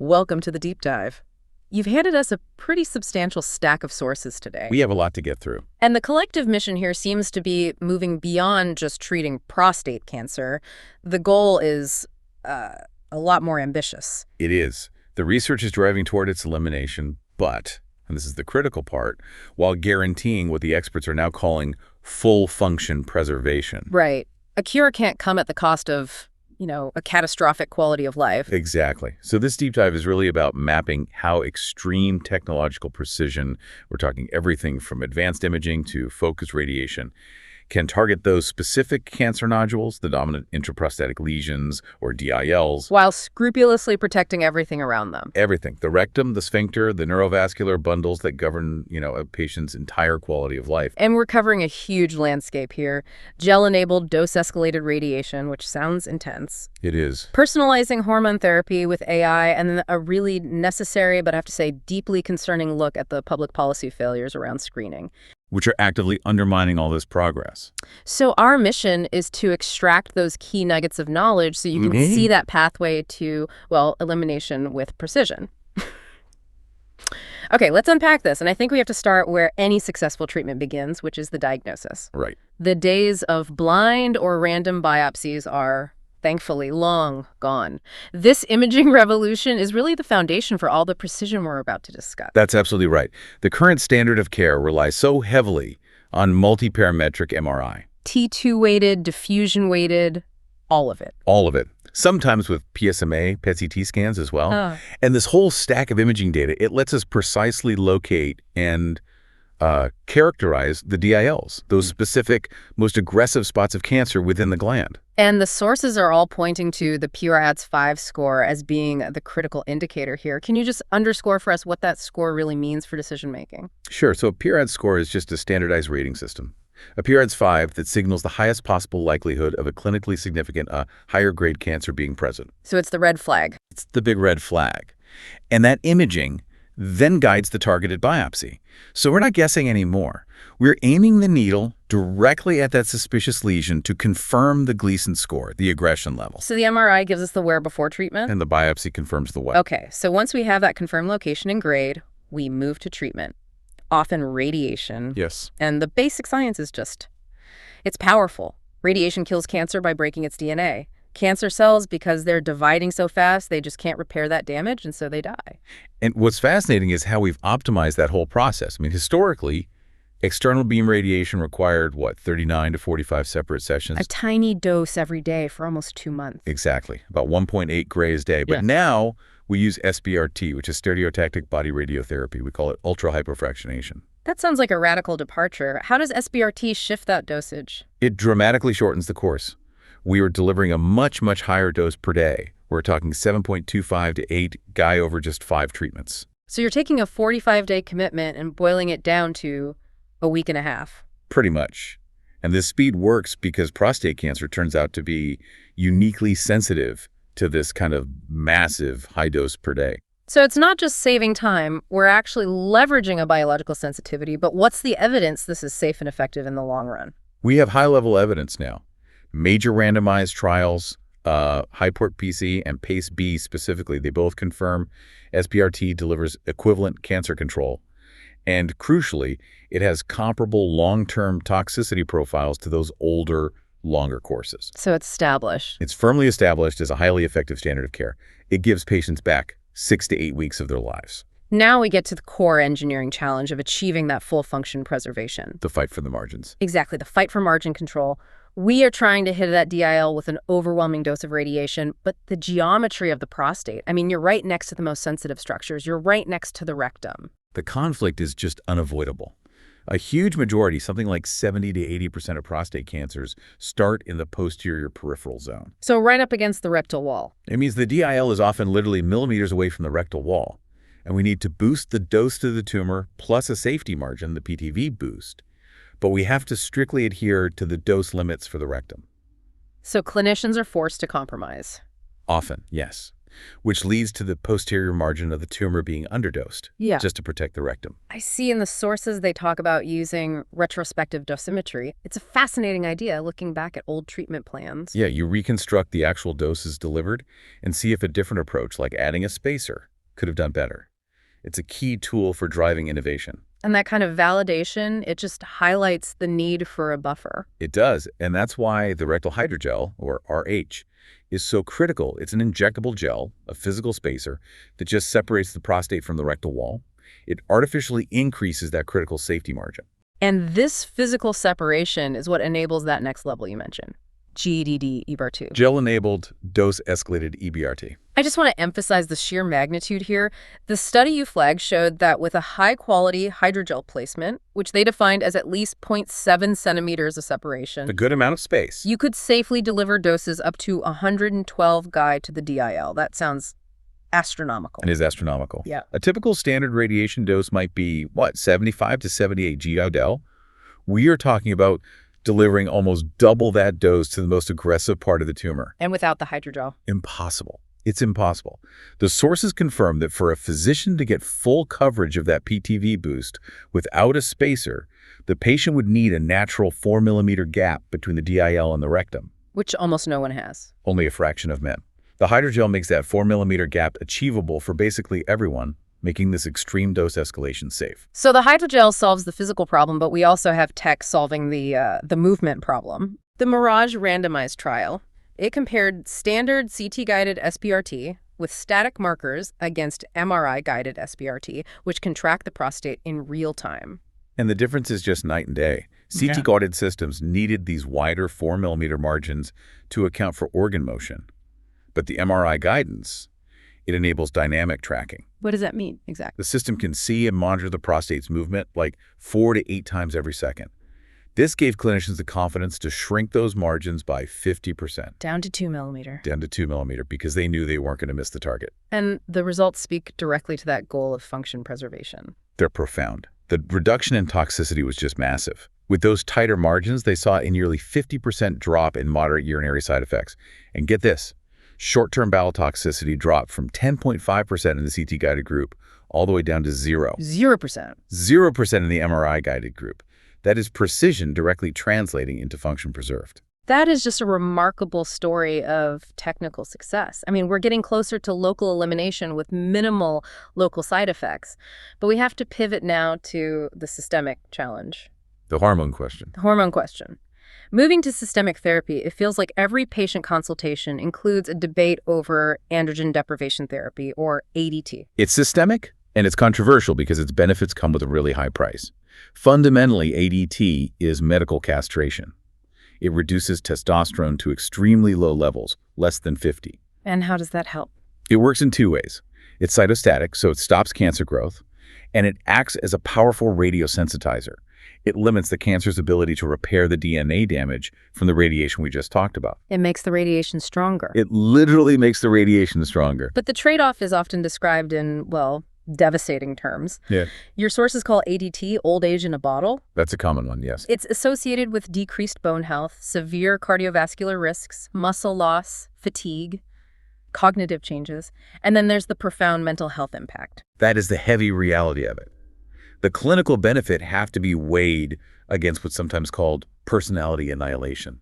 Welcome to the deep dive. You've handed us a pretty substantial stack of sources today. We have a lot to get through. And the collective mission here seems to be moving beyond just treating prostate cancer. The goal is a lot more ambitious. It is. The research is driving toward its elimination, but, and this is the critical part, while guaranteeing what the experts are now calling full function preservation. Right. A cure can't come at the cost of, a catastrophic quality of life. Exactly. So this deep dive is really about mapping how extreme technological precision, we're talking everything from advanced imaging to focused radiation, can target those specific cancer nodules, the dominant intraprostatic lesions, or DILs. While scrupulously protecting everything around them. Everything. The rectum, the sphincter, the neurovascular bundles that govern, a patient's entire quality of life. And we're covering a huge landscape here. Gel-enabled dose-escalated radiation, which sounds intense. It is. Personalizing hormone therapy with AI, and then a really necessary, but I have to say deeply concerning look at the public policy failures around screening, which are actively undermining all this progress. So our mission is to extract those key nuggets of knowledge so you can see that pathway to, elimination with precision. Okay, let's unpack this. And I think we have to start where any successful treatment begins, which is the diagnosis. Right. The days of blind or random biopsies are, thankfully, long gone. This imaging revolution is really the foundation for all the precision we're about to discuss. That's absolutely right. The current standard of care relies so heavily on multi-parametric MRI. T2-weighted, diffusion-weighted, all of it. All of it. Sometimes with PSMA, PET-CT scans as well. And this whole stack of imaging data, it lets us precisely locate and characterize the DILs, those specific, most aggressive spots of cancer within the gland. And the sources are all pointing to the PRADS-5 score as being the critical indicator here. Can you just underscore for us what that score really means for decision-making? Sure. So a PRADS score is just a standardized rating system. A PRADS-5 that signals the highest possible likelihood of a clinically significant, higher-grade cancer being present. So it's the red flag. It's the big red flag. And that imaging then guides the targeted biopsy. So we're not guessing anymore. We're aiming the needle directly at that suspicious lesion to confirm the Gleason score, the aggression level. So the MRI gives us the where before treatment? And the biopsy confirms the what. Okay, so once we have that confirmed location and grade, we move to treatment, often radiation. Yes. And the basic science is it's powerful. Radiation kills cancer by breaking its DNA. Cancer cells, because they're dividing so fast, they just can't repair that damage, and so they die. And what's fascinating is how we've optimized that whole process. I mean, historically, external beam radiation required, 39 to 45 separate sessions? A tiny dose every day for almost 2 months. Exactly, about 1.8 grays a day. But now we use SBRT, which is stereotactic body radiotherapy. We call it ultra-hypofractionation. That sounds like a radical departure. How does SBRT shift that dosage? It dramatically shortens the course. We are delivering a much, much higher dose per day. We're talking 7.25 to 8 guy over just 5 treatments. So you're taking a 45-day commitment and boiling it down to a week and a half. Pretty much. And this speed works because prostate cancer turns out to be uniquely sensitive to this kind of massive high dose per day. So it's not just saving time, we're actually leveraging a biological sensitivity, but what's the evidence this is safe and effective in the long run? We have high-level evidence now. Major randomized trials, HiPort PC and PACE-B specifically, they both confirm SBRT delivers equivalent cancer control. And crucially, it has comparable long-term toxicity profiles to those older, longer courses. So it's established. It's firmly established as a highly effective standard of care. It gives patients back 6 to 8 weeks of their lives. Now we get to the core engineering challenge of achieving that full function preservation. The fight for the margins. Exactly, the fight for margin control. We are trying to hit that DIL with an overwhelming dose of radiation, but the geometry of the prostate, you're right next to the most sensitive structures. You're right next to the rectum. The conflict is just unavoidable. A huge majority, something like 70 to 80% of prostate cancers, start in the posterior peripheral zone. So right up against the rectal wall. It means the DIL is often literally millimeters away from the rectal wall, and we need to boost the dose to the tumor plus a safety margin, the PTV boost. But we have to strictly adhere to the dose limits for the rectum. So clinicians are forced to compromise. Often, yes. Which leads to the posterior margin of the tumor being underdosed, just to protect the rectum. I see in the sources they talk about using retrospective dosimetry. It's a fascinating idea, looking back at old treatment plans. Yeah, you reconstruct the actual doses delivered and see if a different approach, like adding a spacer, could have done better. It's a key tool for driving innovation. And that kind of validation, it just highlights the need for a buffer. It does, and that's why the rectal hydrogel, or RH, is so critical. It's an injectable gel, a physical spacer, that just separates the prostate from the rectal wall. It artificially increases that critical safety margin. And this physical separation is what enables that next level you mentioned, GEDE-EBRT. Gel-enabled dose-escalated EBRT. I just want to emphasize the sheer magnitude here. The study you flagged showed that with a high-quality hydrogel placement, which they defined as at least 0.7 centimeters of separation, A good amount of space. you could safely deliver doses up to 112 Gui to the DIL. That sounds astronomical. It is astronomical. Yeah. A typical standard radiation dose might be, 75 to 78 GEDE. We are talking about delivering almost double that dose to the most aggressive part of the tumor. And without the hydrogel. Impossible. It's impossible. The sources confirm that for a physician to get full coverage of that PTV boost without a spacer, the patient would need a natural 4-millimeter gap between the DIL and the rectum. Which almost no one has. Only a fraction of men. The hydrogel makes that 4-millimeter gap achievable for basically everyone, making this extreme dose escalation safe. So the hydrogel solves the physical problem, but we also have tech solving the movement problem. The Mirage randomized trial, it compared standard CT-guided SBRT with static markers against MRI-guided SBRT, which can track the prostate in real time. And the difference is just night and day. CT-guided systems needed these wider 4-millimeter margins to account for organ motion. But the MRI guidance, it enables dynamic tracking. What does that mean exactly? The system can see and monitor the prostate's movement like 4 to 8 times every second. This gave clinicians the confidence to shrink those margins by 50%. Down to 2 millimeter. Down to 2 millimeter because they knew they weren't going to miss the target. And the results speak directly to that goal of function preservation. They're profound. The reduction in toxicity was just massive. With those tighter margins, they saw a nearly 50% drop in moderate urinary side effects. And get this, short-term bowel toxicity dropped from 10.5% in the CT-guided group all the way down to 0. 0%. 0% in the MRI-guided group. That is precision directly translating into function preserved. That is just a remarkable story of technical success. I mean, we're getting closer to local elimination with minimal local side effects. But we have to pivot now to the systemic challenge. The hormone question. The hormone question. Moving to systemic therapy, it feels like every patient consultation includes a debate over androgen deprivation therapy, or ADT. It's systemic, and it's controversial because its benefits come with a really high price. Fundamentally, ADT is medical castration. It reduces testosterone to extremely low levels, less than 50. And how does that help? It works in 2 ways. It's cytostatic, so it stops cancer growth, and it acts as a powerful radiosensitizer. It limits the cancer's ability to repair the DNA damage from the radiation we just talked about. It makes the radiation stronger. It literally makes the radiation stronger. But the trade-off is often described in, well, devastating terms. Yeah. Your sources call ADT old age in a bottle. That's a common one, yes. It's associated with decreased bone health, severe cardiovascular risks, muscle loss, fatigue, cognitive changes, and then there's the profound mental health impact. That is the heavy reality of it. The clinical benefit have to be weighed against what's sometimes called personality annihilation.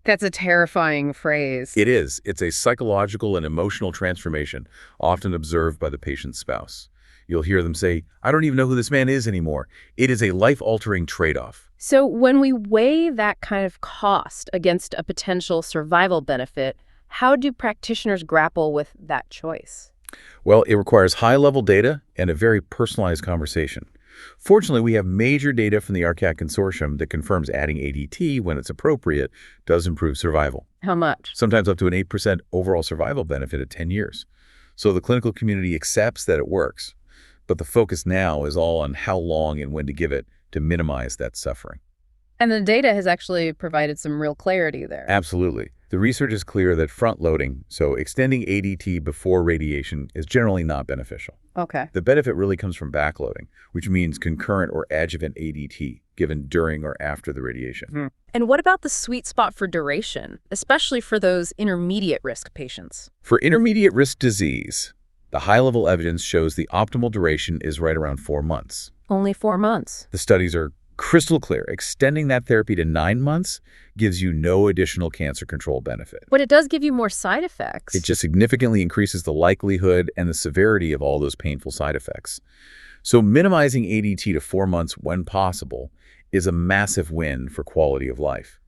That's a terrifying phrase. It is. It's a psychological and emotional transformation often observed by the patient's spouse. You'll hear them say, "I don't even know who this man is anymore." It is a life-altering trade-off. So when we weigh that kind of cost against a potential survival benefit, how do practitioners grapple with that choice? Well, it requires high-level data and a very personalized conversation. Fortunately, we have major data from the ARCAT consortium that confirms adding ADT when it's appropriate does improve survival. How much? Sometimes up to an 8% overall survival benefit at 10 years. So the clinical community accepts that it works, but the focus now is all on how long and when to give it to minimize that suffering. And the data has actually provided some real clarity there. Absolutely. The research is clear that front-loading, so extending ADT before radiation, is generally not beneficial. Okay. The benefit really comes from backloading, which means concurrent or adjuvant ADT given during or after the radiation. And what about the sweet spot for duration, especially for those intermediate risk patients? For intermediate risk disease, the high-level evidence shows the optimal duration is right around 4 months. Only 4 months. The studies are Crystal clear. Extending that therapy to 9 months gives you no additional cancer control benefit. But it does give you more side effects. It just significantly increases the likelihood and the severity of all those painful side effects. So minimizing ADT to 4 months when possible is a massive win for quality of life.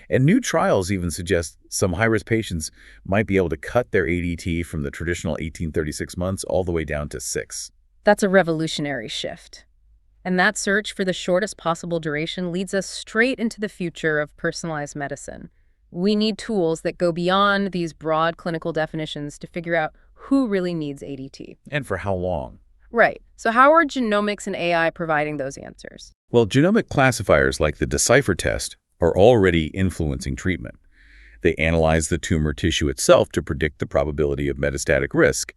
And new trials even suggest some high-risk patients might be able to cut their ADT from the traditional 18-36 months all the way down to 6. That's a revolutionary shift. And that search for the shortest possible duration leads us straight into the future of personalized medicine. We need tools that go beyond these broad clinical definitions to figure out who really needs ADT. And for how long? Right. So how are genomics and AI providing those answers? Well, genomic classifiers like the Decipher test are already influencing treatment. They analyze the tumor tissue itself to predict the probability of metastatic risk.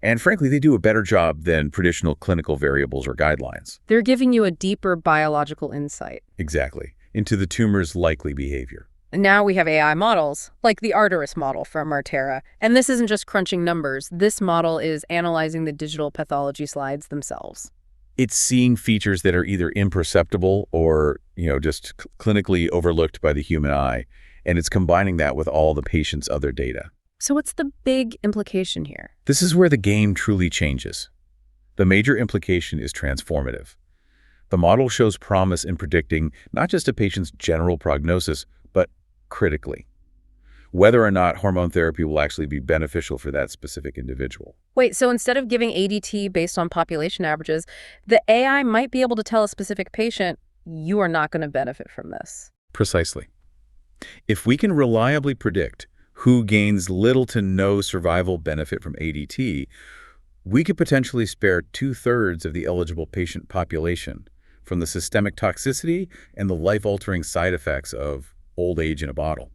And frankly, they do a better job than traditional clinical variables or guidelines. They're giving you a deeper biological insight. Exactly, into the tumor's likely behavior. And now we have AI models, like the Arteris model from Artera. And this isn't just crunching numbers. This model is analyzing the digital pathology slides themselves. It's seeing features that are either imperceptible or, just clinically overlooked by the human eye. And it's combining that with all the patient's other data. So what's the big implication here? This is where the game truly changes. The major implication is transformative. The model shows promise in predicting not just a patient's general prognosis, but critically, whether or not hormone therapy will actually be beneficial for that specific individual. Wait, so instead of giving ADT based on population averages, the AI might be able to tell a specific patient, you are not going to benefit from this. Precisely. If we can reliably predict who gains little to no survival benefit from ADT, we could potentially spare 2/3 of the eligible patient population from the systemic toxicity and the life-altering side effects of old age in a bottle.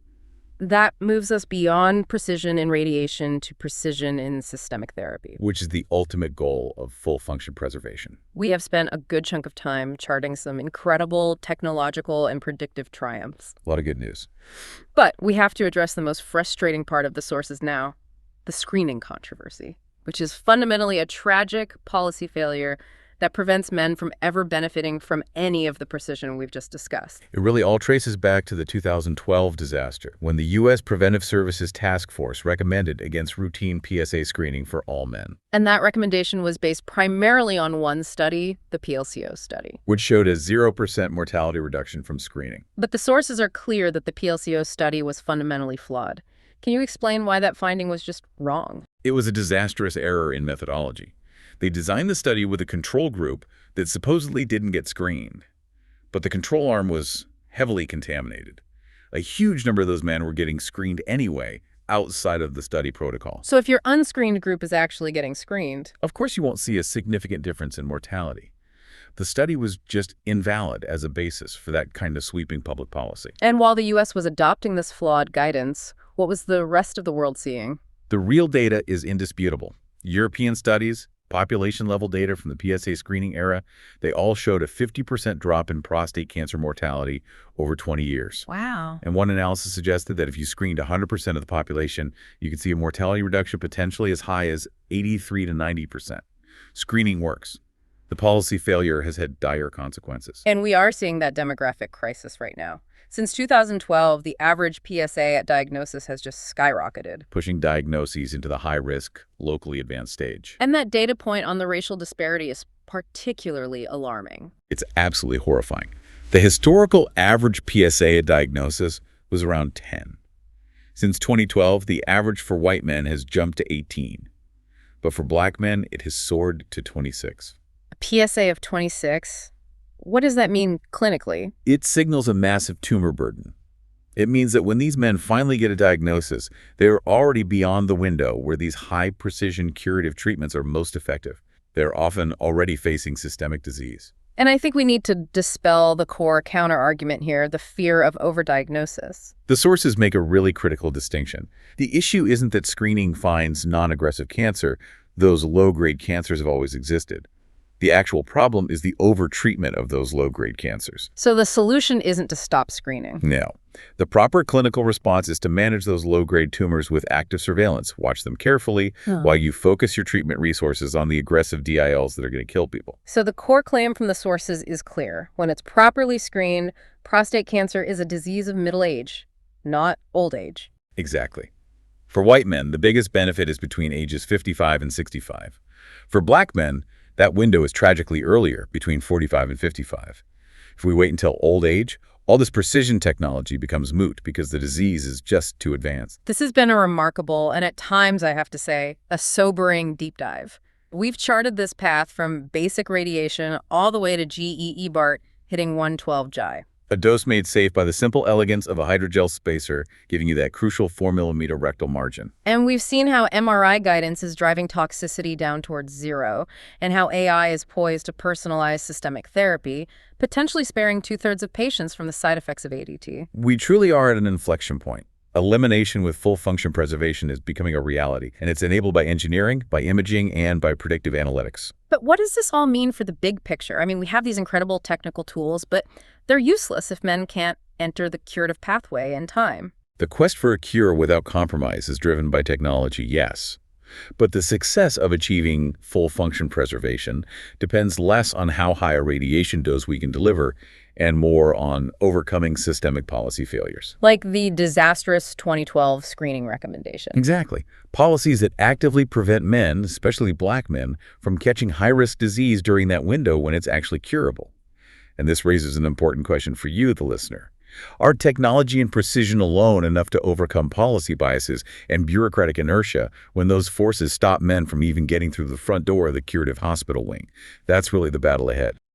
That moves us beyond precision in radiation to precision in systemic therapy, Which is the ultimate goal of full function preservation. We have spent a good chunk of time charting some incredible technological and predictive triumphs. A lot of good news. But we have to address the most frustrating part of the sources now, the screening controversy, which is fundamentally a tragic policy failure that prevents men from ever benefiting from any of the precision we've just discussed. It really all traces back to the 2012 disaster, when the U.S. Preventive Services Task Force recommended against routine PSA screening for all men, And that recommendation was based primarily on one study, the PLCO study. which showed a 0% mortality reduction from screening. But the sources are clear that the PLCO study was fundamentally flawed. Can you explain why that finding was just wrong? It was a disastrous error in methodology. They designed the study with a control group that supposedly didn't get screened, but the control arm was heavily contaminated. A huge number of those men were getting screened anyway, outside of the study protocol. So if your unscreened group is actually getting screened, Of course, you won't see a significant difference in mortality. The study was just invalid as a basis for that kind of sweeping public policy. and while the U.S. was adopting this flawed guidance, what was the rest of the world seeing? The real data is indisputable. European studies, population-level data from the PSA screening era, they all showed a 50% drop in prostate cancer mortality over 20 years. Wow. And one analysis suggested that if you screened 100% of the population, you could see a mortality reduction potentially as high as 83 to 90%. Screening works. The policy failure has had dire consequences. And we are seeing that demographic crisis right now. Since 2012, the average PSA at diagnosis has just skyrocketed. Pushing diagnoses into the high-risk, locally advanced stage. And that data point on the racial disparity is particularly alarming. It's absolutely horrifying. The historical average PSA at diagnosis was around 10. Since 2012, the average for white men has jumped to 18. But for black men, it has soared to 26. A PSA of 26? What does that mean clinically? It signals a massive tumor burden. It means that when these men finally get a diagnosis, they are already beyond the window where these high-precision curative treatments are most effective. They're often already facing systemic disease. And I think we need to dispel the core counter-argument here, the fear of overdiagnosis. The sources make a really critical distinction. The issue isn't that screening finds non-aggressive cancer. Those low-grade cancers have always existed. The actual problem is the overtreatment of those low-grade cancers. So the solution isn't to stop screening. No. The proper clinical response is to manage those low-grade tumors with active surveillance. Watch them carefully while you focus your treatment resources on the aggressive DILs that are going to kill people. So the core claim from the sources is clear. When it's properly screened, prostate cancer is a disease of middle age, not old age. Exactly. For white men, the biggest benefit is between ages 55 and 65. For black men, that window is tragically earlier, between 45 and 55. If we wait until old age, all this precision technology becomes moot because the disease is just too advanced. This has been a remarkable, and at times, I have to say, a sobering deep dive. We've charted this path from basic radiation all the way to GEDE-EBRT hitting 112 GI. A dose made safe by the simple elegance of a hydrogel spacer, giving you that crucial 4mm rectal margin. And we've seen how MRI guidance is driving toxicity down towards zero, and how AI is poised to personalize systemic therapy, potentially sparing 2/3 of patients from the side effects of ADT. We truly are at an inflection point. Elimination with full function preservation is becoming a reality, and it's enabled by engineering, by imaging, and by predictive analytics. But what does this all mean for the big picture? I mean, we have these incredible technical tools, but they're useless if men can't enter the curative pathway in time. The quest for a cure without compromise is driven by technology, yes. But the success of achieving full function preservation depends less on how high a radiation dose we can deliver and more on overcoming systemic policy failures. Like the disastrous 2012 screening recommendation. Exactly. Policies that actively prevent men, especially black men, from catching high-risk disease during that window when it's actually curable. And this raises an important question for you, the listener. Are technology and precision alone enough to overcome policy biases and bureaucratic inertia when those forces stop men from even getting through the front door of the curative hospital wing? That's really the battle ahead.